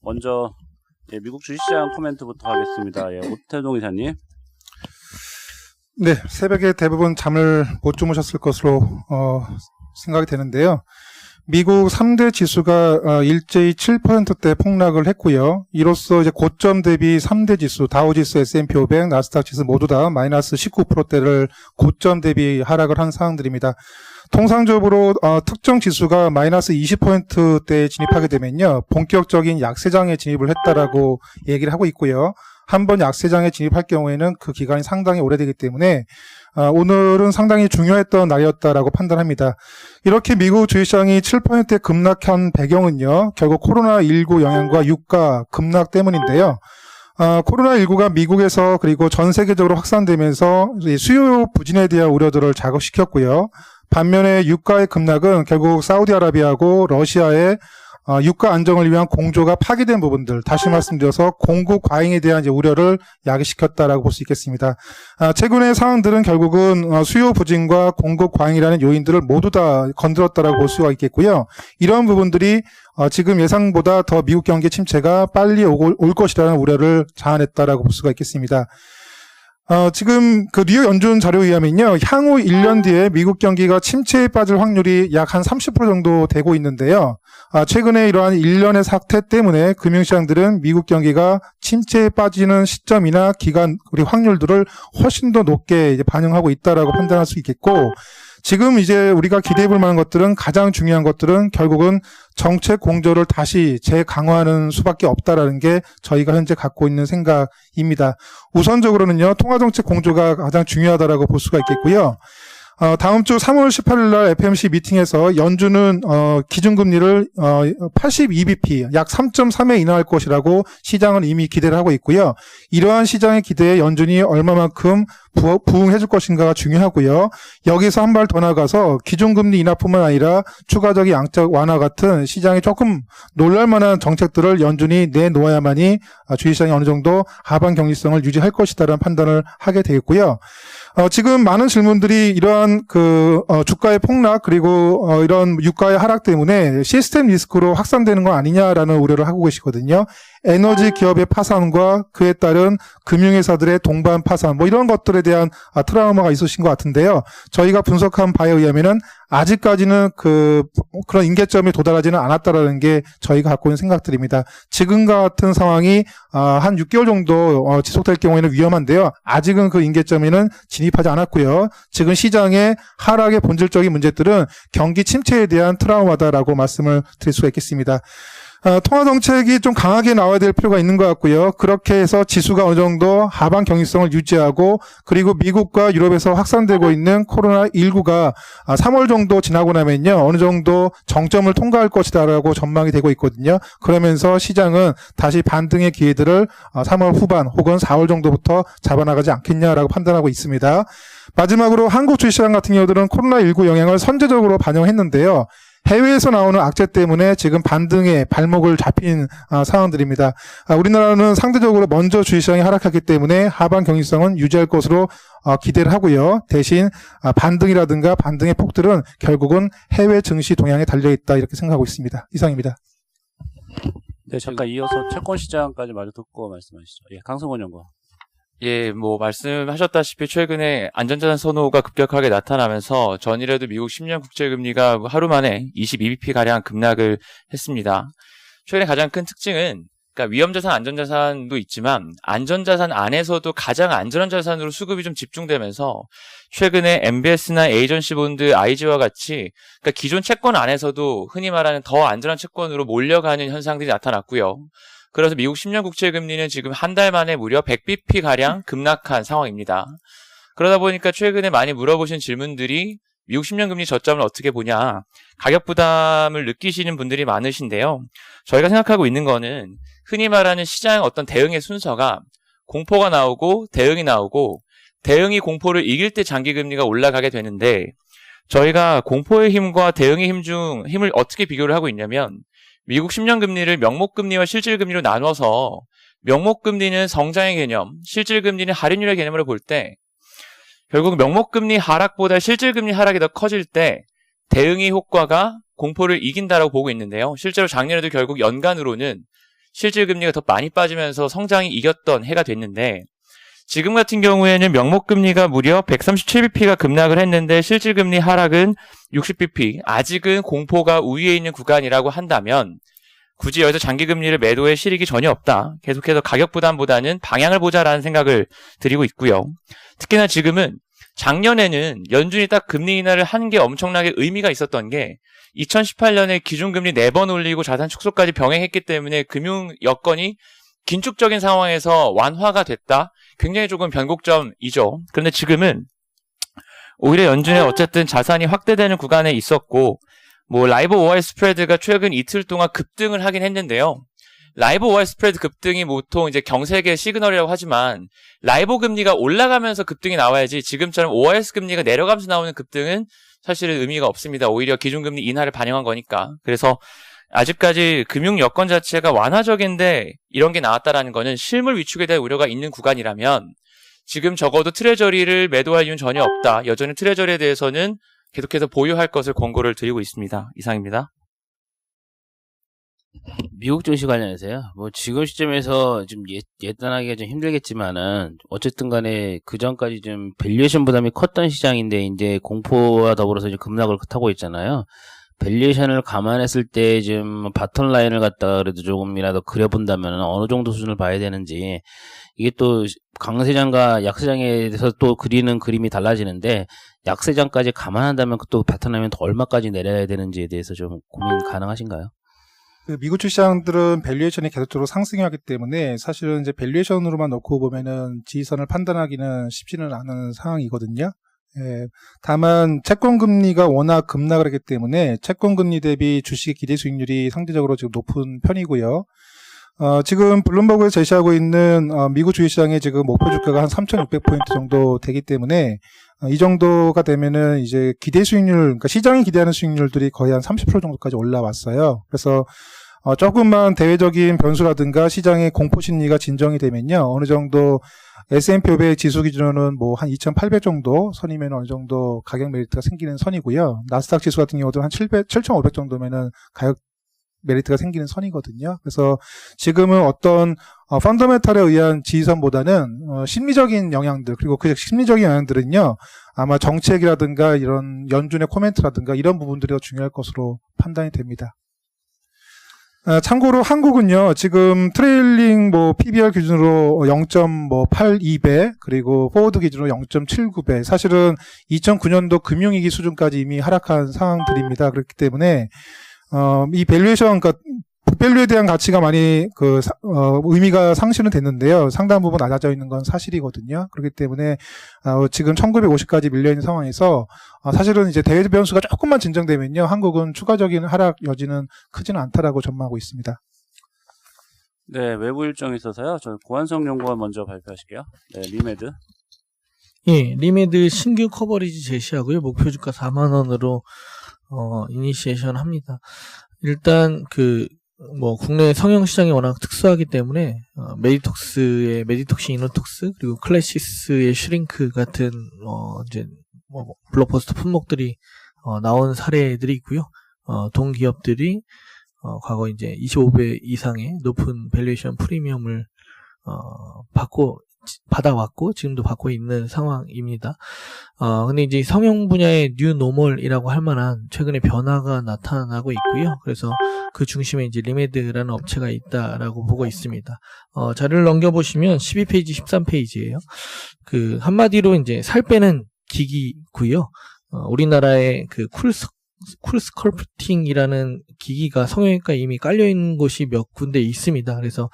먼저 미국 주식시장 코멘트부터 하겠습니다. 오태동 이사님. 네, 새벽에 대부분 잠을 못 주무셨을 것으로 생각이 되는데요. 미국 3대 지수가 일제히 7%대 폭락을 했고요. 이로써 이제 고점 대비 3대 지수, 다우지수, S&P 500, 나스닥 지수 모두 다 마이너스 19%대를 고점 대비 하락을 한 상황들입니다. 통상적으로 특정 지수가 마이너스 20%대에 진입하게 되면요, 본격적인 약세장에 진입을 했다라고 얘기를 하고 있고요. 한번 약세장에 진입할 경우에는 그 기간이 상당히 오래되기 때문에 오늘은 상당히 중요했던 날이었다라고 판단합니다. 이렇게 미국 주식시장이 7% 급락한 배경은요, 결국 코로나19 영향과 유가 급락 때문인데요. 코로나19가 미국에서 그리고 전 세계적으로 확산되면서 수요 부진에 대한 우려들을 자극시켰고요. 반면에 유가의 급락은 결국 사우디아라비아하고 러시아의 유가 안정을 위한 공조가 파기된 부분들, 다시 말씀드려서 공급 과잉에 대한 이제 우려를 야기시켰다라고 볼 수 있겠습니다. 최근의 상황들은 결국은 수요 부진과 공급 과잉이라는 요인들을 모두 다 건드렸다라고 볼 수가 있겠고요. 이런 부분들이 지금 예상보다 더 미국 경기 침체가 빨리 올 것이라는 우려를 자아냈다라고 볼 수가 있겠습니다. 지금 그 뉴욕 연준 자료에 의하면요, 향후 1년 뒤에 미국 경기가 침체에 빠질 확률이 약 한 30% 정도 되고 있는데요. 최근에 이러한 일련의 사태 때문에 금융시장들은 미국 경기가 침체에 빠지는 시점이나 기간, 그리고 확률들을 훨씬 더 높게 이제 반영하고 있다라고 판단할 수 있겠고, 지금 이제 우리가 기대해 볼 만한 것들은, 가장 중요한 것들은 결국은 정책 공조를 다시 재강화하는 수밖에 없다라는 게 저희가 현재 갖고 있는 생각입니다. 우선적으로는요, 통화정책 공조가 가장 중요하다라고 볼 수가 있겠고요. 다음 주 3월 18일 날 FOMC 미팅에서 연준은 기준금리를 82bp, 약 3.3에 인하할 것이라고 시장은 이미 기대를 하고 있고요. 이러한 시장의 기대에 연준이 얼마만큼 부응해 줄 것인가가 중요하고요. 여기서 한 발 더 나가서 기준금리 인하뿐만 아니라 추가적인 양적 완화 같은 시장에 조금 놀랄만한 정책들을 연준이 내놓아야만이 주식시장이 어느 정도 하반 경직성을 유지할 것이다라는 판단을 하게 되겠고요. 지금 많은 질문들이 이러한 주가의 폭락 그리고 이런 유가의 하락 때문에 시스템 리스크로 확산되는 거 아니냐라는 우려를 하고 계시거든요. 에너지 기업의 파산과 그에 따른 금융회사들의 동반 파산, 뭐 이런 것들에 대한 트라우마가 있으신 것 같은데요. 저희가 분석한 바에 의하면은 아직까지는 그런 임계점에 도달하지는 않았다라는 게 저희가 갖고 있는 생각들입니다. 지금과 같은 상황이 한 6개월 정도 지속될 경우에는 위험한데요. 아직은 그 임계점에는 진입하지 않았고요. 지금 시장의 하락의 본질적인 문제들은 경기 침체에 대한 트라우마다라고 말씀을 드릴 수가 있겠습니다. 통화정책이 좀 강하게 나와야 될 필요가 있는 것 같고요. 그렇게 해서 지수가 어느 정도 하반 경직성을 유지하고, 그리고 미국과 유럽에서 확산되고 있는 코로나19가 3월 정도 지나고 나면요, 어느 정도 정점을 통과할 것이다라고 전망이 되고 있거든요. 그러면서 시장은 다시 반등의 기회들을 3월 후반 혹은 4월 정도부터 잡아나가지 않겠냐라고 판단하고 있습니다. 마지막으로 한국 주식시장 같은 경우들은 코로나19 영향을 선제적으로 반영했는데요. 해외에서 나오는 악재 때문에 지금 반등에 발목을 잡힌 상황들입니다. 우리나라는 상대적으로 먼저 주식시장이 하락했기 때문에 하반 경직성은 유지할 것으로 기대를 하고요. 대신 반등이라든가 반등의 폭들은 결국은 해외 증시 동향에 달려있다, 이렇게 생각하고 있습니다. 이상입니다. 네, 잠깐 이어서 채권시장까지 마저 듣고 말씀하시죠. 강승원 연구원. 말씀하셨다시피 최근에 안전자산 선호가 급격하게 나타나면서 전일에도 미국 10년 국채금리가 하루 만에 22bp가량 급락을 했습니다. 최근에 가장 큰 특징은, 그러니까 위험자산, 안전자산도 있지만 안전자산 안에서도 가장 안전한 자산으로 수급이 좀 집중되면서 최근에 MBS나 에이전시 본드, IG와 같이, 그러니까 기존 채권 안에서도 흔히 말하는 더 안전한 채권으로 몰려가는 현상들이 나타났고요. 그래서 미국 10년 국채금리는 지금 한 달 만에 무려 100bp가량 급락한 상황입니다. 그러다 보니까 최근에 많이 물어보신 질문들이 미국 10년 금리 저점을 어떻게 보냐, 가격 부담을 느끼시는 분들이 많으신데요. 저희가 생각하고 있는 거는 흔히 말하는 시장의 어떤 대응의 순서가 공포가 나오고 대응이 나오고, 대응이 공포를 이길 때 장기금리가 올라가게 되는데, 저희가 공포의 힘과 대응의 힘을 어떻게 비교를 하고 있냐면, 미국 10년 금리를 명목금리와 실질금리로 나눠서 명목금리는 성장의 개념, 실질금리는 할인율의 개념으로 볼 때 결국 명목금리 하락보다 실질금리 하락이 더 커질 때 대응의 효과가 공포를 이긴다라고 보고 있는데요. 실제로 작년에도 결국 연간으로는 실질 금리가 더 많이 빠지면서 성장이 이겼던 해가 됐는데 지금 같은 경우에는 명목 금리가 무려 137bp가 급락을 했는데 실질 금리 하락은 60bp. 아직은 공포가 우위에 있는 구간이라고 한다면 굳이 여기서 장기 금리를 매도할 실익이 전혀 없다. 계속해서 가격 부담보다는 방향을 보자라는 생각을 드리고 있고요. 특히나 지금은 작년에는 연준이 딱 금리 인하를 한 게 엄청나게 의미가 있었던 게 2018년에 기준금리 4번 올리고 자산 축소까지 병행했기 때문에 금융 여건이 긴축적인 상황에서 완화가 됐다. 굉장히 조금 변곡점이죠. 그런데 지금은 오히려 연준의 어쨌든 자산이 확대되는 구간에 있었고 뭐 라이보 OI 스프레드가 최근 이틀 동안 급등을 하긴 했는데요. 라이보 OI 스프레드 급등이 보통 이제 경색의 시그널이라고 하지만 라이보 금리가 올라가면서 급등이 나와야지 지금처럼 OIS 금리가 내려가면서 나오는 급등은 사실은 의미가 없습니다. 오히려 기준금리 인하를 반영한 거니까. 그래서 아직까지 금융 여건 자체가 완화적인데 이런 게 나왔다라는 거는 실물 위축에 대한 우려가 있는 구간이라면 지금 적어도 트레저리를 매도할 이유는 전혀 없다. 여전히 트레저리에 대해서는 계속해서 보유할 것을 권고를 드리고 있습니다. 이상입니다. 미국 증시 관련해서요. 뭐 지금 시점에서 좀 예단하기가 좀 힘들겠지만은 어쨌든 간에 그 전까지 좀 밸류에이션 부담이 컸던 시장인데 이제 공포와 더불어서 이제 급락을 타고 있잖아요. 밸류에이션을 감안했을 때 좀 바텀 라인을 갖다가 그래도 조금이라도 그려본다면 어느 정도 수준을 봐야 되는지 이게 또 강세장과 약세장에 대해서 또 그리는 그림이 달라지는데 약세장까지 감안한다면 또 바텀 라인은 또 얼마까지 내려야 되는지에 대해서 좀 고민 가능하신가요? 그 미국 주시장들은 밸류에이션이 계속적으로 상승하기 때문에 사실은 이제 밸류에이션으로만 놓고 보면은 지지선을 판단하기는 쉽지는 않은 상황이거든요. 예, 다만 채권 금리가 워낙 급락을 했기 때문에 채권 금리 대비 주식의 기대 수익률이 상대적으로 지금 높은 편이고요. 지금 블룸버그에 제시하고 있는 미국 주식시장의 지금 목표 주가가 한 3,600포인트 정도 되기 때문에 이 정도가 되면은 이제 기대 수익률, 그러니까 시장이 기대하는 수익률들이 거의 한 30% 정도까지 올라왔어요. 그래서 조금만 대외적인 변수라든가 시장의 공포 심리가 진정이 되면요, 어느 정도 S&P 500 지수 기준으로는 뭐 한 2,800 정도 선이면 어느 정도 가격 메리트가 생기는 선이고요. 나스닥 지수 같은 경우도 한 7,500 정도면은 가격 메리트가 생기는 선이거든요. 그래서 지금은 어떤 펀더멘탈에 의한 지지선보다는 심리적인 영향들, 그리고 그 심리적인 영향들은요, 아마 정책이라든가 이런 연준의 코멘트라든가 이런 부분들이 더 중요할 것으로 판단이 됩니다. 참고로 한국은요, 지금 트레일링 PBR 기준으로 0.82배, 그리고 포워드 기준으로 0.79배, 사실은 2009년도 금융위기 수준까지 이미 하락한 상황들입니다. 그렇기 때문에 이 밸류에이션, 그러니까 밸류에 대한 가치가 많이 의미가 상실은 됐는데요. 상당 부분 낮아져 있는 건 사실이거든요. 그렇기 때문에 지금 1950까지 밀려 있는 상황에서 사실은 이제 대외 변수가 조금만 진정되면요, 한국은 추가적인 하락 여지는 크지는 않다라고 전망하고 있습니다. 네, 외부 일정이 있어서요. 저희 고한성 연구원 먼저 발표하실게요. 네, 리메드. 예, 리메드 신규 커버리지 제시하고요. 목표 주가 4만 원으로 이니시에이션 합니다. 일단 국내 성형 시장이 워낙 특수하기 때문에 메디톡스의 메디톡시 이노톡스, 그리고 클래시스의 슈링크 같은 블록버스터 품목들이 나온 사례들이 있고요. 동기업들이 과거 이제 25배 이상의 높은 밸류에이션 프리미엄을 받아왔고 지금도 받고 있는 상황입니다. 근데 이제 성형 분야의 뉴 노멀이라고 할 만한 최근에 변화가 나타나고 있고요. 그래서 그 중심에 이제 리메드라는 업체가 있다라고 보고 있습니다. 자료를 넘겨보시면 12페이지, 13페이지예요. 한마디로 이제 살 빼는 기기고요. 우리나라의 쿨스컬프팅이라는 기기가 성형외과에 이미 깔려있는 곳이 몇 군데 있습니다. 그래서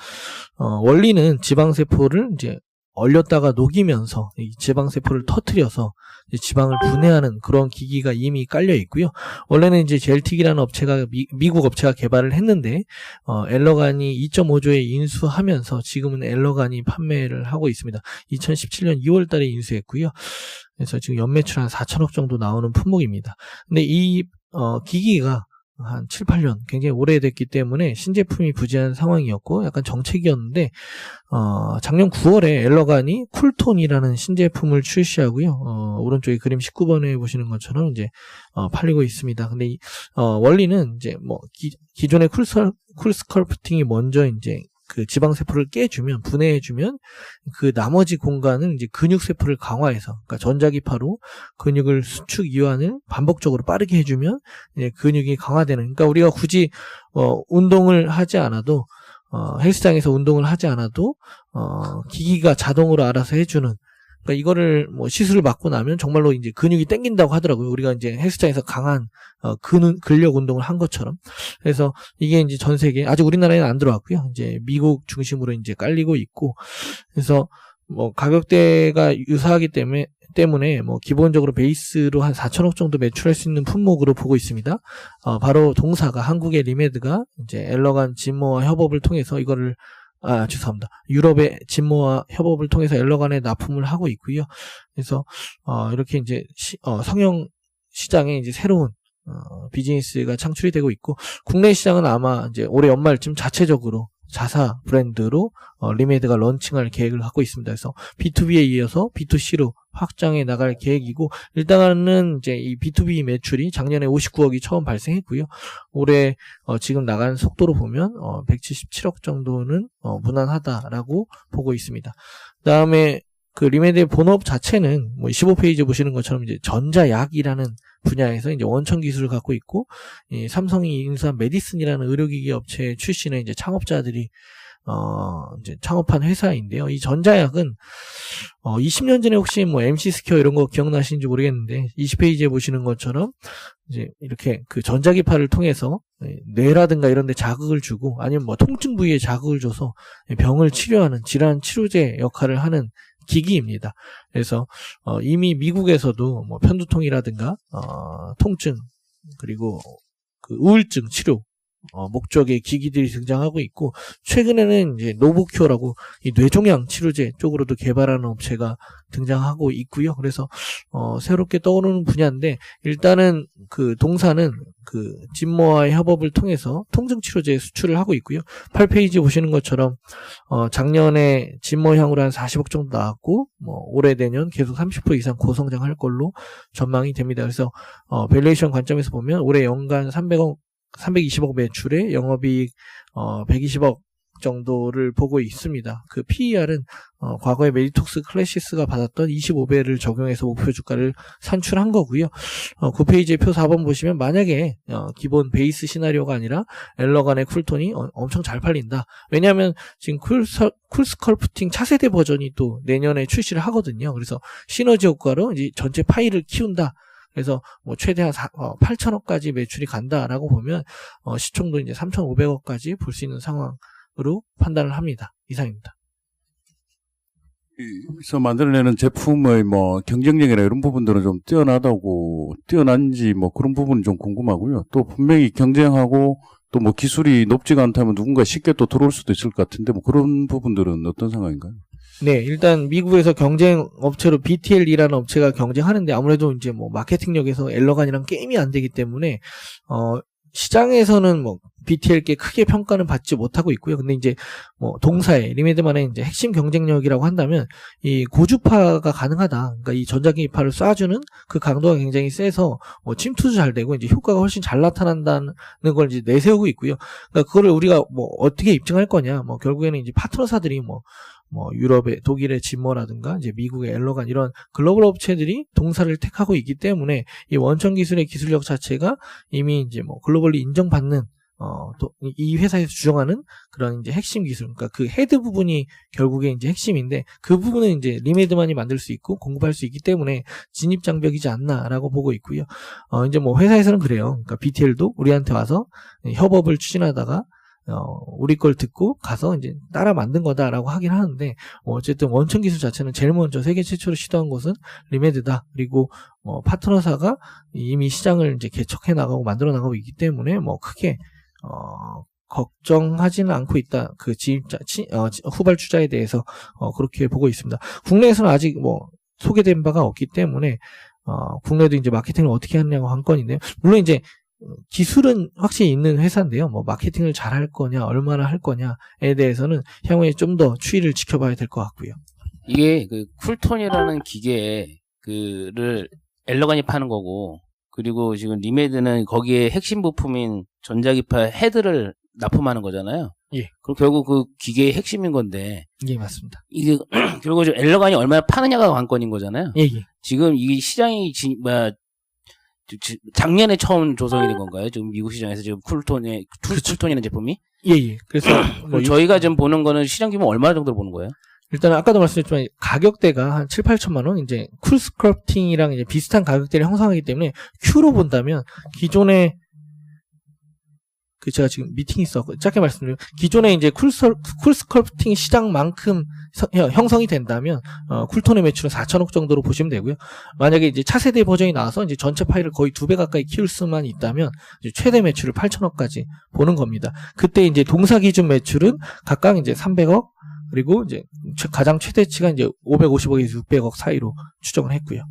원리는 지방세포를 이제 얼렸다가 녹이면서 이 지방세포를 터뜨려서 지방을 분해하는 그런 기기가 이미 깔려 있고요. 원래는 이제 젤틱이라는 업체가 미국 업체가 개발을 했는데 엘러간이 2.5조에 인수하면서 지금은 엘러간이 판매를 하고 있습니다. 2017년 2월 달에 인수했고요. 그래서 지금 연매출 한 4천억 정도 나오는 품목입니다. 근데 이 기기가 한 7, 8년 굉장히 오래됐기 때문에 신제품이 부재한 상황이었고 약간 정책이었는데 작년 9월에 엘러간이 쿨톤이라는 신제품을 출시하고요. 오른쪽에 그림 19번에 보시는 것처럼 이제 팔리고 있습니다. 근데 원리는 이제 기존의 쿨스컬프팅이 먼저 이제 그 지방세포를 깨주면, 분해해주면 그 나머지 공간은 이제 근육세포를 강화해서, 그러니까 전자기파로 근육을 수축 이완을 반복적으로 빠르게 해주면 이제 근육이 강화되는, 그러니까 우리가 굳이 운동을 하지 않아도, 헬스장에서 운동을 하지 않아도 기기가 자동으로 알아서 해주는, 그러니까 이거를 뭐 시술을 받고 나면 정말로 이제 근육이 땡긴다고 하더라고요. 우리가 이제 헬스장에서 강한 근력 운동을 한 것처럼. 그래서 이게 이제 전 세계, 아직 우리나라에는 안 들어왔고요. 이제 미국 중심으로 이제 깔리고 있고, 그래서 뭐 가격대가 유사하기 때문에 뭐 기본적으로 베이스로 한 4천억 정도 매출할 수 있는 품목으로 보고 있습니다. 바로 동사가, 한국의 리메드가 이제 엘러간 진모와 협업을 통해서 이거를, 죄송합니다. 유럽의 진모와 협업을 통해서 엘러간에 납품을 하고 있고요. 그래서 이렇게 이제 성형 시장에 이제 새로운 비즈니스가 창출이 되고 있고, 국내 시장은 아마 이제 올해 연말쯤 자체적으로 자사 브랜드로 리메드가 런칭할 계획을 갖고 있습니다. 그래서 B2B에 이어서 B2C로 확장해 나갈 계획이고, 일단은 이제 이 B2B 매출이 작년에 59억이 처음 발생했고요. 올해 지금 나간 속도로 보면 177억 정도는 무난하다라고 보고 있습니다. 그다음에 그 리메드의 본업 자체는 뭐 15페이지 보시는 것처럼 이제 전자약이라는 분야에서 이제 원천 기술을 갖고 있고, 이 삼성이 인수한 메디슨이라는 의료기기 업체 출신의 이제 창업자들이 이제 창업한 회사인데요. 이 전자약은 20년 전에 혹시 뭐 MC 스퀘어 이런 거 기억나시는지 모르겠는데, 20페이지에 보시는 것처럼 이제 이렇게 그 전자기파를 통해서 뇌라든가 이런 데 자극을 주고, 아니면 뭐 통증 부위에 자극을 줘서 병을 치료하는 질환 치료제 역할을 하는 기기입니다. 그래서 이미 미국에서도 뭐 편두통이라든가 통증, 그리고 그 우울증 치료 목적의 기기들이 등장하고 있고, 최근에는 이제 노보큐어라고 이 뇌종양 치료제 쪽으로도 개발하는 업체가 등장하고 있고요. 그래서 새롭게 떠오르는 분야인데, 일단은 그 동사는 그 진모와의 협업을 통해서 통증 치료제 수출을 하고 있고요. 8페이지 보시는 것처럼 작년에 진모향으로 한 40억 정도 나왔고, 뭐 올해 내년 계속 30% 이상 고성장할 걸로 전망이 됩니다. 그래서 밸류에이션 관점에서 보면 올해 연간 320억 매출에 영업이익 120억 정도를 보고 있습니다. 그 PER은 과거에 메디톡스 클래시스가 받았던 25배를 적용해서 목표 주가를 산출한 거고요. 9페이지의 표 4번 보시면, 만약에 기본 베이스 시나리오가 아니라 엘러간의 쿨톤이 엄청 잘 팔린다. 왜냐하면 지금 쿨스컬프팅 차세대 버전이 또 내년에 출시를 하거든요. 그래서 시너지 효과로 이제 전체 파이를 키운다. 그래서 뭐 최대한 8천억까지 매출이 간다라고 보면 시총도 이제 3,500억까지 볼 수 있는 상황으로 판단을 합니다. 이상입니다. 여기서 만들어내는 제품의 뭐 경쟁력이나 이런 부분들은 좀 뛰어난지 뭐 그런 부분은 좀 궁금하고요. 또 분명히 경쟁하고 또 뭐 기술이 높지가 않다면 누군가 쉽게 또 들어올 수도 있을 것 같은데, 뭐 그런 부분들은 어떤 상황인가요? 네, 일단 미국에서 경쟁 업체로 BTL이라는 업체가 경쟁하는데, 아무래도 이제 뭐 마케팅력에서 엘러간이랑 게임이 안 되기 때문에 시장에서는 뭐 BTL께 크게 평가는 받지 못하고 있고요. 근데 이제 뭐 동사의 리메드만의 이제 핵심 경쟁력이라고 한다면 이 고주파가 가능하다. 그러니까 이 전자기파를 쏴주는 그 강도가 굉장히 세서 뭐 침투도 잘 되고 이제 효과가 훨씬 잘 나타난다는 걸 이제 내세우고 있고요. 그러니까 그거를 우리가 뭐 어떻게 입증할 거냐? 뭐 결국에는 이제 파트너사들이 뭐 유럽의 독일의 진모라든가 이제 미국의 엘러간 이런 글로벌 업체들이 동사를 택하고 있기 때문에 이 원천 기술의 기술력 자체가 이미 이제 뭐 글로벌리 인정받는 이 회사에서 주장하는 그런 이제 핵심 기술, 그러니까 그 헤드 부분이 결국에 이제 핵심인데, 그 부분은 이제 리메드만이 만들 수 있고 공급할 수 있기 때문에 진입 장벽이지 않나라고 보고 있고요. 이제 뭐 회사에서는 그래요. 그러니까 BTL도 우리한테 와서 협업을 추진하다가 우리 걸 듣고 가서 이제 따라 만든 거다라고 하긴 하는데, 어쨌든 원천 기술 자체는 제일 먼저 세계 최초로 시도한 것은 리메드다. 그리고 파트너사가 이미 시장을 이제 개척해 나가고 만들어 나가고 있기 때문에 뭐 크게 걱정하지는 않고 있다. 그 후발 투자에 대해서 그렇게 보고 있습니다. 국내에서는 아직 뭐 소개된 바가 없기 때문에 국내도 이제 마케팅을 어떻게 하느냐고 한 건인데요. 물론 이제 기술은 확실히 있는 회사인데요. 뭐 마케팅을 잘 할 거냐, 얼마나 할 거냐에 대해서는 향후에 좀 더 추이를 지켜봐야 될 것 같고요. 이게 그 쿨톤이라는 기계를 엘러간이 파는 거고, 그리고 지금 리메드는 거기에 핵심 부품인 전자기파 헤드를 납품하는 거잖아요. 예. 그럼 결국 그 기계의 핵심인 건데 예, 맞습니다. 이게 결국 좀 엘러간이 얼마나 파느냐가 관건인 거잖아요. 예, 예. 지금 이 시장이 작년에 처음 조성이 된 건가요? 지금 미국 시장에서 지금 쿨톤이라는 제품이? 예, 예. 그래서 그럼 저희가 지금 보는 거는 시장 규모 얼마 정도로 보는 거예요? 일단 아까도 말씀드렸지만 가격대가 한 7, 8천만 원, 이제 쿨 스컬프팅이랑 이제 비슷한 가격대를 형성하기 때문에 Q로 본다면 기존에 제가 지금 미팅이 있었고 짧게 말씀드리면 기존에 이제 쿨 스컬프팅 시장만큼 형성이 된다면 쿨톤의 매출은 4천억 정도로 보시면 되고요. 만약에 이제 차세대 버전이 나와서 이제 전체 파이를 거의 2배 가까이 키울 수만 있다면 이제 최대 매출을 8천억까지 보는 겁니다. 그때 이제 동사 기준 매출은 각각 이제 300억 그리고 이제 가장 최대치가 이제 550억에서 600억 사이로 추정을 했고요.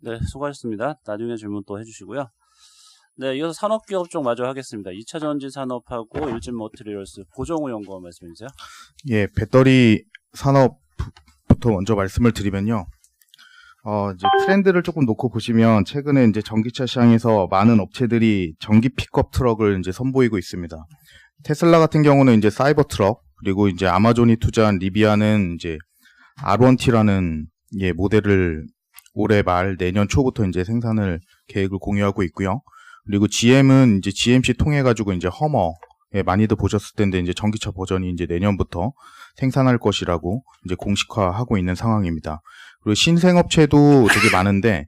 네, 수고하셨습니다. 나중에 질문 또 해주시고요. 네, 이어서 산업기업 쪽 마저 하겠습니다. 2차 전지 산업하고 일진 머티리얼스 고정우 연구원 말씀해 주세요. 예, 배터리 산업부터 먼저 말씀을 드리면요. 이제 트렌드를 조금 놓고 보시면 최근에 이제 전기차 시장에서 많은 업체들이 전기 픽업 트럭을 이제 선보이고 있습니다. 테슬라 같은 경우는 이제 사이버 트럭, 그리고 이제 아마존이 투자한 리비아는 이제 R1T라는 모델을 올해 말 내년 초부터 이제 생산을 계획을 공유하고 있고요. 그리고 GM은 이제 GMC 통해 가지고 이제 허머 많이들 보셨을 텐데 이제 전기차 버전이 이제 내년부터 생산할 것이라고 이제 공식화하고 있는 상황입니다. 그리고 신생업체도 되게 많은데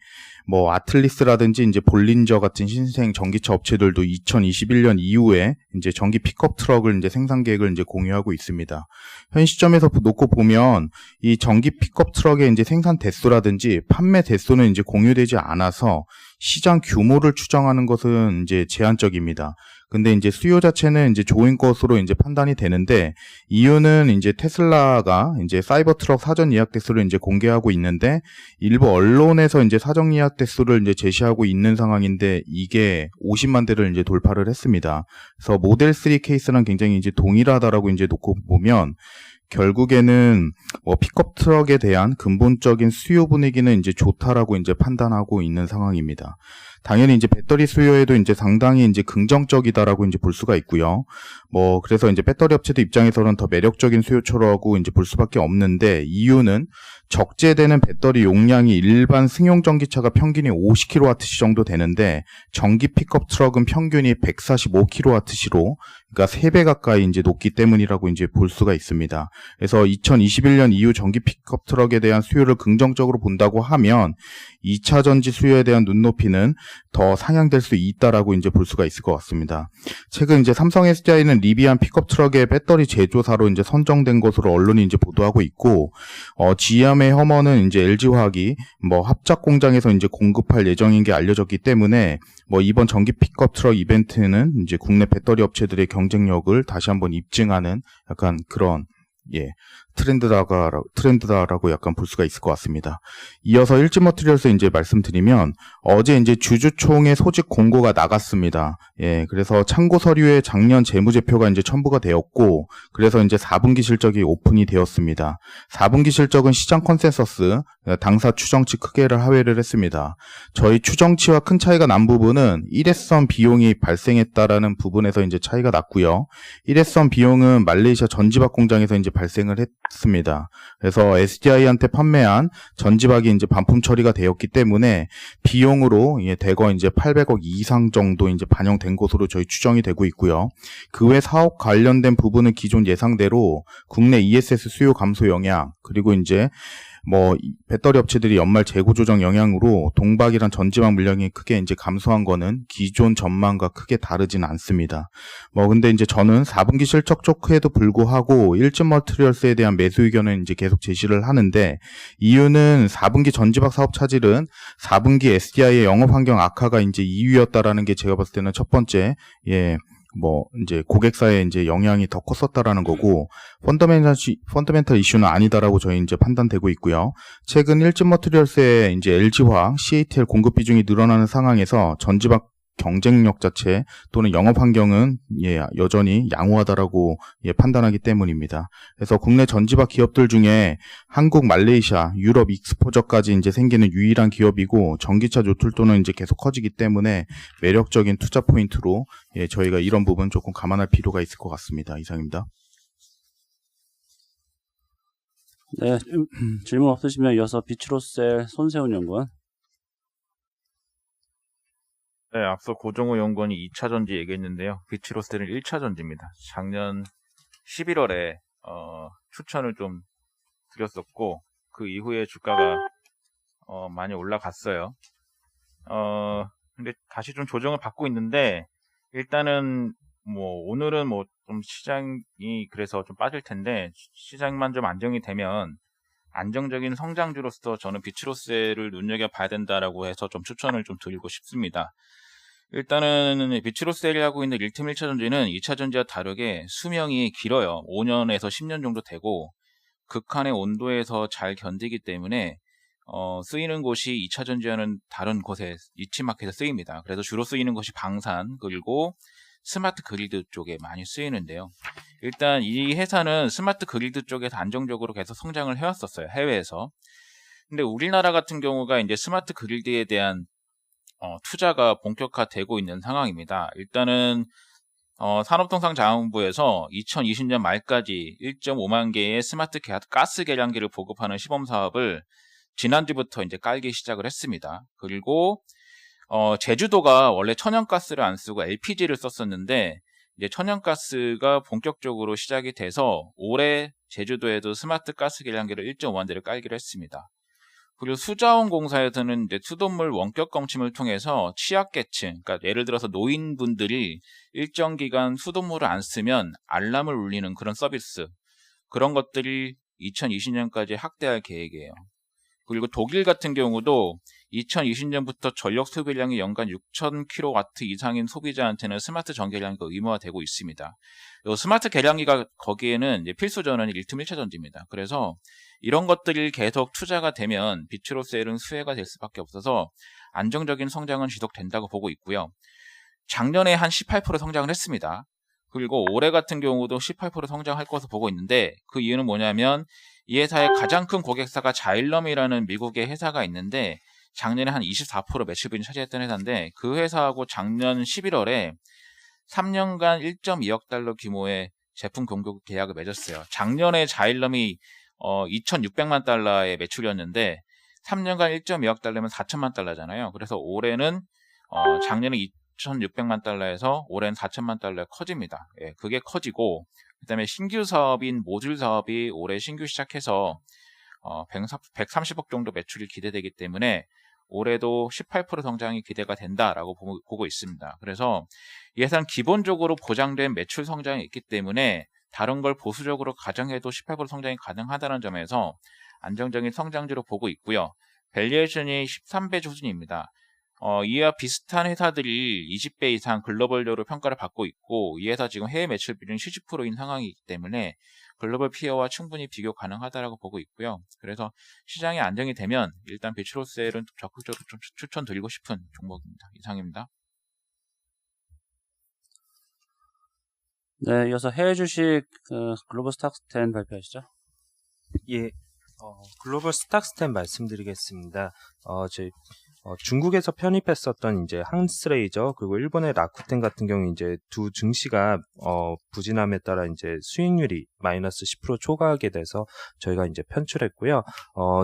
뭐 아틀리스라든지 이제 볼린저 같은 신생 전기차 업체들도 2021년 이후에 이제 전기 픽업 트럭을 이제 생산 계획을 이제 공유하고 있습니다. 현 시점에서 놓고 보면 이 전기 픽업 트럭의 이제 생산 대수라든지 판매 대수는 이제 공유되지 않아서 시장 규모를 추정하는 것은 이제 제한적입니다. 근데 이제 수요 자체는 이제 좋은 것으로 이제 판단이 되는데 이유는 이제 테슬라가 이제 사이버 트럭 사전 예약 대수를 이제 공개하고 있는데 일부 언론에서 이제 사전 예약 대수를 이제 제시하고 있는 상황인데 이게 50만 대를 이제 돌파를 했습니다. 그래서 모델 3 케이스랑 굉장히 이제 동일하다라고 이제 놓고 보면 결국에는 픽업 트럭에 대한 근본적인 수요 분위기는 이제 좋다라고 이제 판단하고 있는 상황입니다. 당연히 이제 배터리 수요에도 이제 상당히 이제 긍정적이다라고 이제 볼 수가 있고요. 그래서 이제 배터리 업체들 입장에서는 더 매력적인 수요처라고 이제 볼 수밖에 없는데 이유는 적재되는 배터리 용량이 일반 승용 전기차가 평균이 50kWh 정도 되는데 전기 픽업 트럭은 평균이 145kWh로 그러니까 3배 가까이 이제 높기 때문이라고 이제 볼 수가 있습니다. 그래서 2021년 이후 전기 픽업 트럭에 대한 수요를 긍정적으로 본다고 하면 2차 전지 수요에 대한 눈높이는 더 상향될 수 있다라고 이제 볼 수가 있을 것 같습니다. 최근 이제 삼성 SDI는 리비안 픽업 트럭의 배터리 제조사로 이제 선정된 것으로 언론이 이제 보도하고 있고, GM의 허머는 이제 LG화학이 합작 공장에서 이제 공급할 예정인 게 알려졌기 때문에 이번 전기 픽업 트럭 이벤트는 이제 국내 배터리 업체들의 경쟁력을 다시 한번 입증하는 약간 그런 트렌드다라고 약간 볼 수가 있을 것 같습니다. 이어서 일진 머티리얼스 이제 말씀드리면 어제 이제 주주총회 소집 공고가 나갔습니다. 그래서 참고 서류에 작년 재무제표가 이제 첨부가 되었고, 그래서 이제 4분기 실적이 오픈이 되었습니다. 4분기 실적은 시장 컨센서스, 당사 추정치 크게를 하회를 했습니다. 저희 추정치와 큰 차이가 난 부분은 일회성 비용이 발생했다라는 부분에서 이제 차이가 났고요. 일회성 비용은 말레이시아 전지박 공장에서 이제 발생을 했습니다. 그래서 SDI한테 판매한 전지박이 이제 반품 처리가 되었기 때문에 비용으로 대거 이제 800억 이상 정도 이제 반영된 것으로 저희 추정이 되고 있고요. 그 외 사업 관련된 부분은 기존 예상대로 국내 ESS 수요 감소 영향, 그리고 이제 배터리 업체들이 연말 재고 조정 영향으로 동박이란 전지박 물량이 크게 이제 감소한 거는 기존 전망과 크게 다르진 않습니다. 근데 이제 저는 4분기 실적 좋게도 불구하고 일진 머티리얼스에 대한 매수 의견을 이제 계속 제시를 하는데, 이유는 4분기 전지박 사업 차질은 4분기 SDI의 영업 환경 악화가 이제 이유였다라는 게 제가 봤을 때는 첫 번째, 이제 고객사의 이제 영향이 더 컸었다라는 거고, 펀더멘털 이슈는 아니다라고 저희 이제 판단되고 있고요. 최근 일진 머티리얼스의 이제 LG화학, CATL 공급 비중이 늘어나는 상황에서 전지박 경쟁력 자체 또는 영업 환경은 여전히 양호하다라고 판단하기 때문입니다. 그래서 국내 전지바 기업들 중에 한국, 말레이시아, 유럽 익스포저까지 이제 생기는 유일한 기업이고 전기차 조출도는 이제 계속 커지기 때문에 매력적인 투자 포인트로 저희가 이런 부분 조금 감안할 필요가 있을 것 같습니다. 이상입니다. 네, 질문 없으시면 이어서 비추로셀 손세훈 연구원. 네, 앞서 고정호 연구원이 2차 전지 얘기했는데요. 비치로셀은 1차 전지입니다. 작년 11월에 추천을 좀 드렸었고 그 이후에 주가가 많이 올라갔어요. 근데 다시 좀 조정을 받고 있는데 일단은 오늘은 좀 시장이 그래서 좀 빠질 텐데 시장만 좀 안정이 되면 안정적인 성장주로서 저는 비치로셀을 눈여겨봐야 된다라고 해서 좀 추천을 좀 드리고 싶습니다. 일단은 비치로셀이 하고 있는 1틈 1차 전지는 2차 전지와 다르게 수명이 길어요. 5년에서 10년 정도 되고 극한의 온도에서 잘 견디기 때문에 쓰이는 곳이 2차 전지와는 다른 곳에 니치마켓에 쓰입니다. 그래서 주로 쓰이는 것이 방산 그리고 스마트 그리드 쪽에 많이 쓰이는데요. 일단 이 회사는 스마트 그리드 쪽에서 안정적으로 계속 성장을 해왔었어요. 해외에서. 근데 우리나라 같은 경우가 이제 스마트 그리드에 대한 투자가 본격화되고 있는 상황입니다. 일단은 산업통상자원부에서 2020년 말까지 1.5만 개의 스마트 가스 계량기를 보급하는 시범 사업을 지난주부터 이제 깔기 시작을 했습니다. 그리고 제주도가 원래 천연가스를 안 쓰고 LPG를 썼었는데 이제 천연가스가 본격적으로 시작이 돼서 올해 제주도에도 스마트 가스 계량기를 1.5만 대를 깔기로 했습니다. 그리고 수자원공사에서는 이제 수돗물 원격 검침을 통해서 취약계층, 그러니까 예를 들어서 노인분들이 일정 기간 수돗물을 안 쓰면 알람을 울리는 그런 서비스, 그런 것들이 2020년까지 확대할 계획이에요. 그리고 독일 같은 경우도 2020년부터 전력 소비량이 연간 6,000kW 이상인 소비자한테는 스마트 전계량기가 의무화되고 있습니다. 이 스마트 계량기가 거기에는 이제 필수 전원이 1틈 1차 전지입니다. 그래서 이런 것들이 계속 투자가 되면 비추로셀은 수혜가 될 수밖에 없어서 안정적인 성장은 지속된다고 보고 있고요. 작년에 한 18% 성장을 했습니다. 그리고 올해 같은 경우도 18% 성장할 것으로 보고 있는데 그 이유는 뭐냐면 이 회사의 가장 큰 고객사가 자일럼이라는 미국의 회사가 있는데 작년에 한 24% 매출 비중을 차지했던 회사인데 그 회사하고 작년 11월에 3년간 1.2억 달러 규모의 제품 공급 계약을 맺었어요. 작년에 자일럼이 2,600만 달러의 매출이었는데 3년간 1.2억 달러면 4천만 달러잖아요. 그래서 올해는 작년에 2,600만 달러에서 올해는 4천만 달러가 커집니다. 예, 그게 커지고 그다음에 신규 사업인 모듈 사업이 올해 신규 시작해서 130억 정도 매출이 기대되기 때문에 올해도 18% 성장이 기대가 된다라고 보고 있습니다. 그래서 이 회사는 기본적으로 보장된 매출 성장이 있기 때문에 다른 걸 보수적으로 가정해도 18% 성장이 가능하다는 점에서 안정적인 성장주로 보고 있고요. 밸류에이션이 13배 수준입니다. 이와 비슷한 회사들이 20배 이상 글로벌적으로 평가를 받고 있고 이 회사 지금 해외 매출 비중이 70%인 상황이기 때문에 글로벌 피어와 충분히 비교 가능하다라고 보고 있고요. 그래서 시장이 안정이 되면 일단 비추로셀은 적극적으로 좀 추천드리고 싶은 종목입니다. 이상입니다. 네, 이어서 해외 주식 글로벌 스탁스 10 발표하시죠. 예, 글로벌 스탁스10 말씀드리겠습니다. 저희 중국에서 편입했었던 이제 한스레이저 그리고 일본의 라쿠텐 같은 경우 이제 두 증시가 부진함에 따라 이제 수익률이 마이너스 10% 초과하게 돼서 저희가 이제 편출했고요.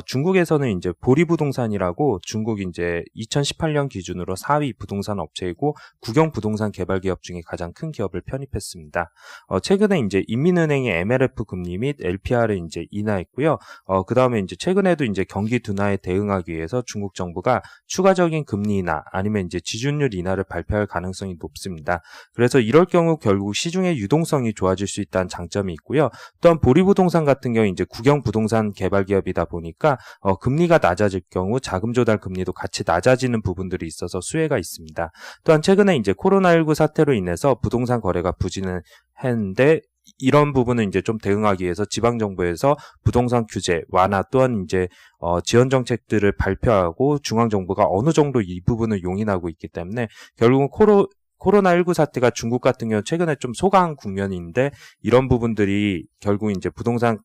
중국에서는 이제 보리부동산이라고 중국 이제 2018년 기준으로 4위 부동산 업체이고 국영 부동산 개발 기업 중에 가장 큰 기업을 편입했습니다. 최근에 이제 인민은행의 MLF 금리 및 LPR을 이제 인하했고요. 그 다음에 이제 최근에도 이제 경기 둔화에 대응하기 위해서 중국 정부가 추가적인 금리 인하 아니면 이제 지준율 인하를 발표할 가능성이 높습니다. 그래서 이럴 경우 결국 시중의 유동성이 좋아질 수 있다는 장점이 있고요. 또한 보리부동산 같은 경우 이제 국영 부동산 개발 기업이다 보니까 금리가 낮아질 경우 자금 조달 금리도 같이 낮아지는 부분들이 있어서 수혜가 있습니다. 또한 최근에 이제 코로나19 사태로 인해서 부동산 거래가 부진을 했는데 이런 부분은 이제 좀 대응하기 위해서 지방정부에서 부동산 규제 완화 또한 이제 지원 정책들을 발표하고 중앙정부가 어느 정도 이 부분을 용인하고 있기 때문에 결국은 코로나19 사태가 중국 같은 경우 최근에 좀 소강 국면인데 이런 부분들이 결국 이제 부동산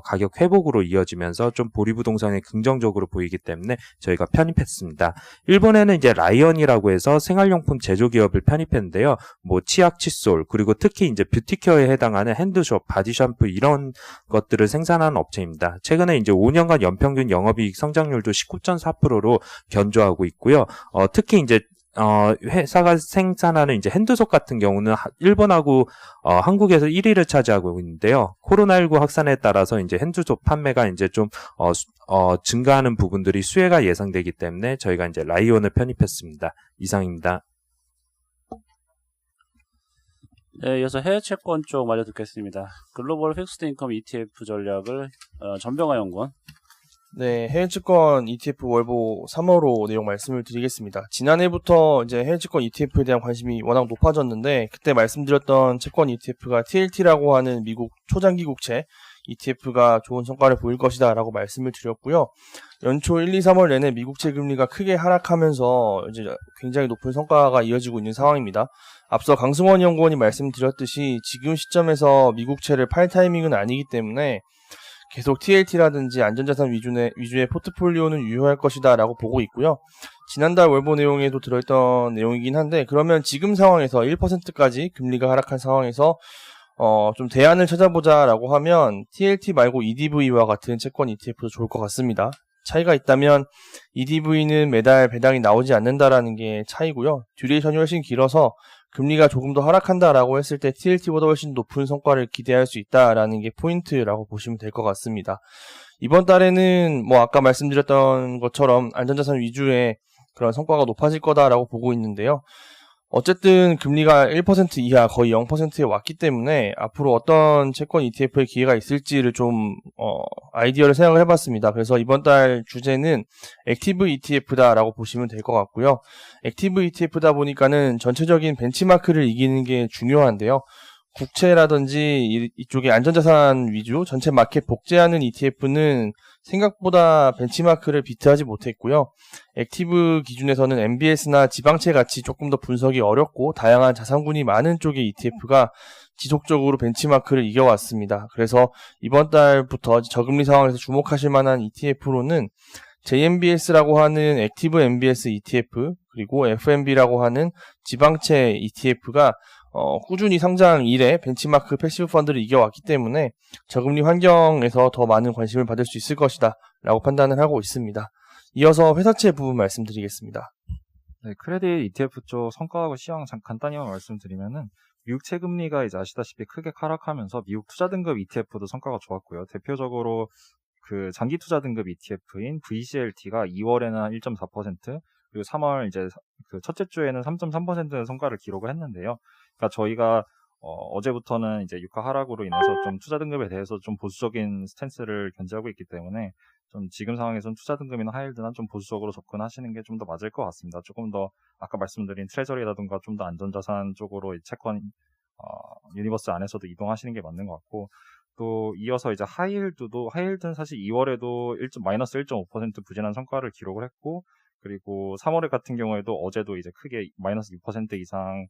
가격 회복으로 이어지면서 좀 보리부동산에 긍정적으로 보이기 때문에 저희가 편입했습니다. 일본에는 이제 라이언이라고 해서 생활용품 제조기업을 편입했는데요. 뭐 치약, 칫솔, 그리고 특히 이제 뷰티케어에 해당하는 핸드숍, 바디샴푸 이런 것들을 생산하는 업체입니다. 최근에 이제 5년간 연평균 영업이익 성장률도 19.4%로 견조하고 있고요. 특히 이제 회사가 생산하는 이제 핸드속 같은 경우는 일본하고 한국에서 1위를 차지하고 있는데요. 코로나19 확산에 따라서 이제 핸드속 판매가 이제 좀 증가하는 부분들이 수혜가 예상되기 때문에 저희가 이제 라이온을 편입했습니다. 이상입니다. 네, 이어서 해외 채권 쪽 마저 듣겠습니다. 글로벌 픽스드 인컴 ETF 전략을 전병화 연구원. 네, 해외채권 ETF 월보 3월호 내용 말씀을 드리겠습니다. 지난해부터 이제 해외채권 ETF에 대한 관심이 워낙 높아졌는데 그때 말씀드렸던 채권 ETF가 TLT라고 하는 미국 초장기 국채 ETF가 좋은 성과를 보일 것이다 라고 말씀을 드렸고요. 연초 1, 2, 3월 내내 미국채 금리가 크게 하락하면서 이제 굉장히 높은 성과가 이어지고 있는 상황입니다. 앞서 강승원 연구원이 말씀드렸듯이 지금 시점에서 미국채를 팔 타이밍은 아니기 때문에 계속 TLT라든지 안전자산 위주의 포트폴리오는 유효할 것이다 라고 보고 있고요. 지난달 월보 내용에도 들어있던 내용이긴 한데 그러면 지금 상황에서 1%까지 금리가 하락한 상황에서 좀 대안을 찾아보자 라고 하면 TLT 말고 EDV와 같은 채권 ETF도 좋을 것 같습니다. 차이가 있다면 EDV는 매달 배당이 나오지 않는다라는 게 차이고요. 듀레이션이 훨씬 길어서 금리가 조금 더 하락한다라고 했을 때 TLT보다 훨씬 높은 성과를 기대할 수 있다라는 게 포인트라고 보시면 될 것 같습니다. 이번 달에는 뭐 아까 말씀드렸던 것처럼 안전자산 위주의 그런 성과가 높아질 거다라고 보고 있는데요. 어쨌든 금리가 1% 이하 거의 0%에 왔기 때문에 앞으로 어떤 채권 ETF의 기회가 있을지를 좀 아이디어를 생각을 해봤습니다. 그래서 이번 달 주제는 액티브 ETF다라고 보시면 될 것 같고요. 액티브 ETF다 보니까는 전체적인 벤치마크를 이기는 게 중요한데요. 국채라든지 이쪽에 안전자산 위주 전체 마켓 복제하는 ETF는 생각보다 벤치마크를 비트하지 못했고요. 액티브 기준에서는 MBS나 지방채 같이 조금 더 분석이 어렵고 다양한 자산군이 많은 쪽의 ETF가 지속적으로 벤치마크를 이겨왔습니다. 그래서 이번 달부터 저금리 상황에서 주목하실 만한 ETF로는 JMBS라고 하는 액티브 MBS ETF 그리고 FMB라고 하는 지방채 ETF가 꾸준히 상장 이래 벤치마크 패시브 펀드를 이겨왔기 때문에 저금리 환경에서 더 많은 관심을 받을 수 있을 것이다 라고 판단을 하고 있습니다. 이어서 회사채 부분 말씀드리겠습니다. 네, 크레딧 ETF 쪽 성과하고 시황 간단히만 말씀드리면은 미국 채금리가 이제 아시다시피 크게 하락하면서 미국 투자 등급 ETF도 성과가 좋았고요. 대표적으로 그 장기 투자 등급 ETF인 VCLT가 2월에는 한 1.4%, 그리고 3월 이제 그 첫째 주에는 3.3% 성과를 기록을 했는데요. 그러니까 저희가 어제부터는 이제 유가 하락으로 인해서 좀 투자 등급에 대해서 좀 보수적인 스탠스를 견지하고 있기 때문에 좀 지금 상황에서는 투자 등급이나 하이힐드나 좀 보수적으로 접근하시는 게 좀 더 맞을 것 같습니다. 조금 더 아까 말씀드린 트레저리라든가 좀 더 안전자산 쪽으로 채권 유니버스 안에서도 이동하시는 게 맞는 것 같고, 또 이어서 이제 하이힐드는 사실 2월에도 마이너스 1.5% 부진한 성과를 기록을 했고, 그리고 3월 같은 경우에도 어제도 이제 크게 마이너스 6% 이상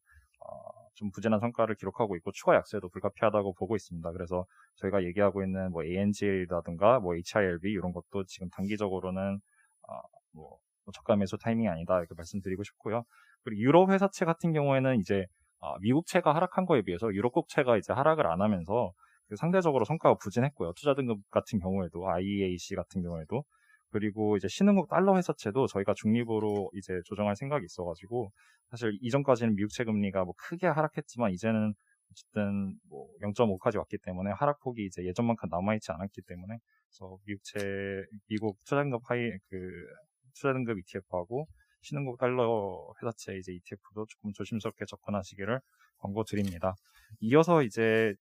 좀 부진한 성과를 기록하고 있고 추가 약세도 불가피하다고 보고 있습니다. 그래서 저희가 얘기하고 있는 뭐 ANG라든가 뭐 HILB 이런 것도 지금 단기적으로는 뭐 저가 매수 타이밍이 아니다 이렇게 말씀드리고 싶고요. 그리고 유럽 회사채 같은 경우에는 이제 미국채가 하락한 거에 비해서 유럽 국채가 이제 하락을 안 하면서 상대적으로 성과가 부진했고요. 투자 등급 같은 경우에도 IEAC 같은 경우에도, 그리고 이제 신흥국 달러 회사채도 저희가 중립으로 이제 조정할 생각이 있어가지고, 사실 이전까지는 미국채 금리가 뭐 크게 하락했지만 이제는 어쨌든 뭐 0.5까지 왔기 때문에 하락폭이 이제 예전만큼 남아있지 않았기 때문에, 그래서 미국 투자 등급 ETF하고 신흥국 달러 회사채 이제 ETF도 조금 조심스럽게 접근하시기를 권고드립니다. 이어서 이제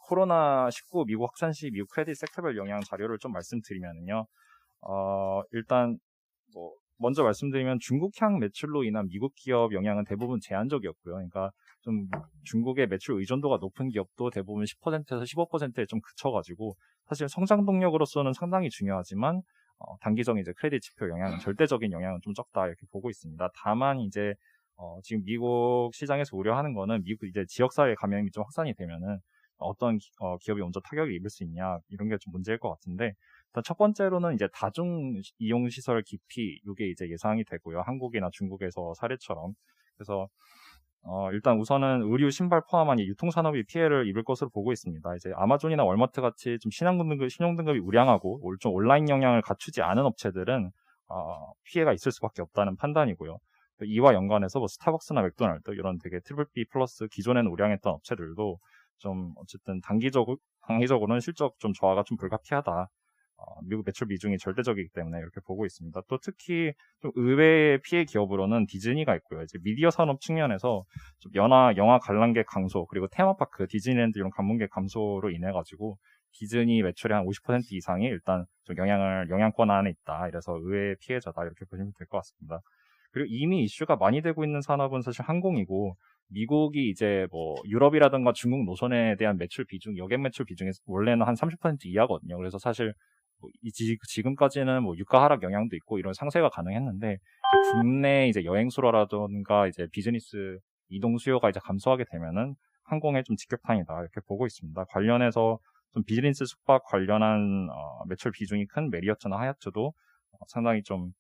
코로나19 미국 확산 시 미국 크레딧 섹터별 영향 자료를 좀 말씀드리면요. 일단 먼저 말씀드리면 중국향 매출로 인한 미국 기업 영향은 대부분 제한적이었고요. 그러니까 좀 중국의 매출 의존도가 높은 기업도 대부분 10%에서 15%에 좀 그쳐가지고 사실 성장 동력으로서는 상당히 중요하지만 단기적인 이제 크레딧 지표 영향은 절대적인 영향은 좀 적다 이렇게 보고 있습니다. 다만 이제 지금 미국 시장에서 우려하는 거는 미국 이제 지역사회 감염이 좀 확산이 되면은 어떤 기업이 먼저 타격을 입을 수 있냐 이런 게 좀 문제일 것 같은데 일단 첫 번째로는 이제 다중 이용 시설 기피 이게 이제 예상이 되고요. 한국이나 중국에서 사례처럼 그래서 일단 우선은 의류, 신발 포함한 이 유통산업이 피해를 입을 것으로 보고 있습니다. 이제 아마존이나 월마트 같이 좀 신용등급이 우량하고 좀 온라인 영향을 갖추지 않은 업체들은 피해가 있을 수밖에 없다는 판단이고요. 이와 연관해서 뭐 스타벅스나 맥도날드 이런 되게 BBB 플러스 기존에는 우량했던 업체들도 좀 어쨌든 단기적으로는 실적 좀 저하가 좀 불가피하다. 미국 매출 비중이 절대적이기 때문에 이렇게 보고 있습니다. 또 특히 좀 의외의 피해 기업으로는 디즈니가 있고요. 이제 미디어 산업 측면에서 좀 영화 관람객 감소 그리고 테마파크, 디즈니랜드 이런 방문객 감소로 인해 가지고 디즈니 매출의 한 50% 이상이 일단 좀 영향권 안에 있다. 이래서 의외의 피해자다 이렇게 보시면 될 것 같습니다. 그리고 이미 이슈가 많이 되고 있는 산업은 사실 항공이고 미국이 이제 뭐 유럽이라든가 중국 노선에 대한 매출 비중, 여객 매출 비중이 원래는 한 30% 이하거든요. 그래서 사실 지금까지는 뭐 유가 하락 영향도 있고 이런 상쇄가 가능했는데 국내 이제 여행수로라든가 이제 비즈니스 이동 수요가 이제 감소하게 되면은 항공에 좀 직격탄이다 이렇게 보고 있습니다. 관련해서 좀 비즈니스 숙박 관련한 매출 비중이 큰 메리어트나 하얏트도 상당히 좀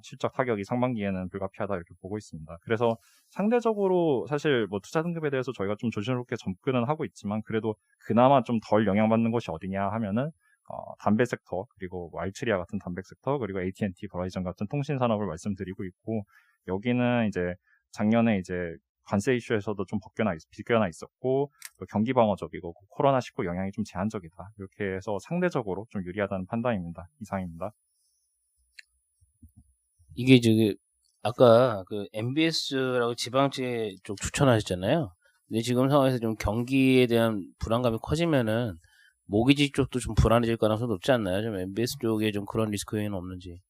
실적 타격이 상반기에는 불가피하다 이렇게 보고 있습니다. 그래서 상대적으로 사실 뭐 투자 등급에 대해서 저희가 좀 조심스럽게 접근은 하고 있지만 그래도 그나마 좀 덜 영향받는 것이 어디냐 하면은 담배 섹터 그리고 뭐 알츠리아 같은 담배 섹터 그리고 AT&T, 버라이전 같은 통신 산업을 말씀드리고 있고 여기는 이제 작년에 이제 관세 이슈에서도 좀 비껴나 있었고 또 경기 방어적이고 코로나19 영향이 좀 제한적이다 이렇게 해서 상대적으로 좀 유리하다는 판단입니다. 이상입니다. 이게 아까 그 MBS라고 지방채 쪽 추천하셨잖아요. 근데 지금 상황에서 좀 경기에 대한 불안감이 커지면은 모기지 쪽도 좀 불안해질 가능성이 높지 않나요? 좀 MBS 쪽에 좀 그런 리스크 요인은 없는지.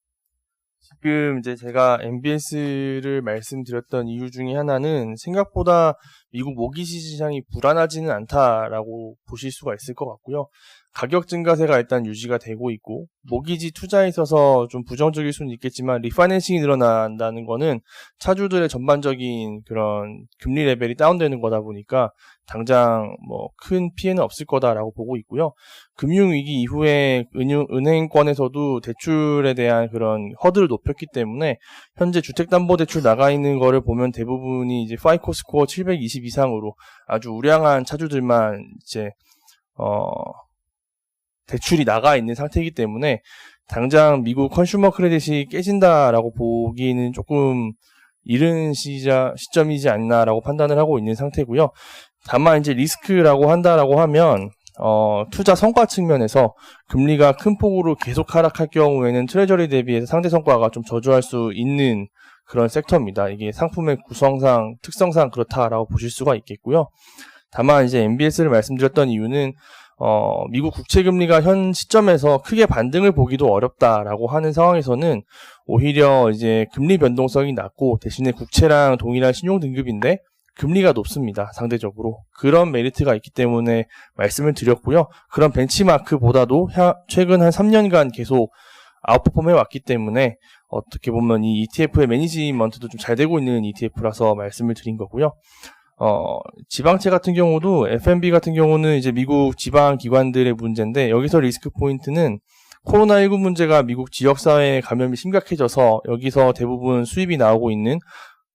지금 이제 제가 MBS를 말씀드렸던 이유 중에 하나는 생각보다 미국 모기지 시장이 불안하지는 않다라고 보실 수가 있을 것 같고요. 가격 증가세가 일단 유지가 되고 있고 모기지 투자에 있어서 좀 부정적일 수는 있겠지만 리파이낸싱이 늘어난다는 거는 차주들의 전반적인 그런 금리 레벨이 다운되는 거다 보니까 당장 뭐 큰 피해는 없을 거다라고 보고 있고요. 금융위기 이후에 은행권에서도 대출에 대한 그런 허들을 높였기 때문에 현재 주택담보대출 나가 있는 거를 보면 대부분이 이제 파이코 스코어 720 이상으로 아주 우량한 차주들만 이제 대출이 나가 있는 상태이기 때문에 당장 미국 컨슈머 크레딧이 깨진다라고 보기에는 조금 이른 시점이지 않나라고 판단을 하고 있는 상태고요. 다만 이제 리스크라고 한다라고 하면 투자 성과 측면에서 금리가 큰 폭으로 계속 하락할 경우에는 트레저리 대비해서 상대 성과가 좀 저조할 수 있는 그런 섹터입니다. 이게 상품의 구성상, 특성상 그렇다라고 보실 수가 있겠고요. 다만 이제 MBS를 말씀드렸던 이유는 미국 국채금리가 현 시점에서 크게 반등을 보기도 어렵다라고 하는 상황에서는 오히려 이제 금리 변동성이 낮고 대신에 국채랑 동일한 신용 등급인데 금리가 높습니다. 상대적으로. 그런 메리트가 있기 때문에 말씀을 드렸고요. 그런 벤치마크보다도 최근 한 3년간 계속 아웃퍼폼 해왔기 때문에 어떻게 보면 이 ETF의 매니지먼트도 좀 잘 되고 있는 ETF라서 말씀을 드린 거고요. 지방채 같은 경우도 FMB 같은 경우는 이제 미국 지방 기관들의 문제인데 여기서 리스크 포인트는 코로나19 문제가 미국 지역사회의 감염이 심각해져서 여기서 대부분 수입이 나오고 있는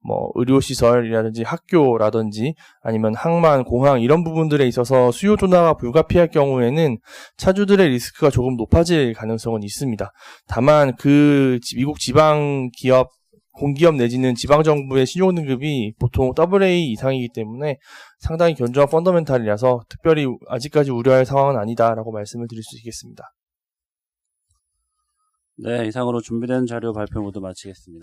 뭐 의료시설이라든지 학교라든지 아니면 항만, 공항 이런 부분들에 있어서 수요 둔화가 불가피할 경우에는 차주들의 리스크가 조금 높아질 가능성은 있습니다. 다만 그 미국 지방 기업 공기업 내지는 지방정부의 신용등급이 보통 AA 이상이기 때문에 상당히 견조한 펀더멘탈이라서 특별히 아직까지 우려할 상황은 아니다라고 말씀을 드릴 수 있겠습니다. 네, 이상으로 준비된 자료 발표 모두 마치겠습니다.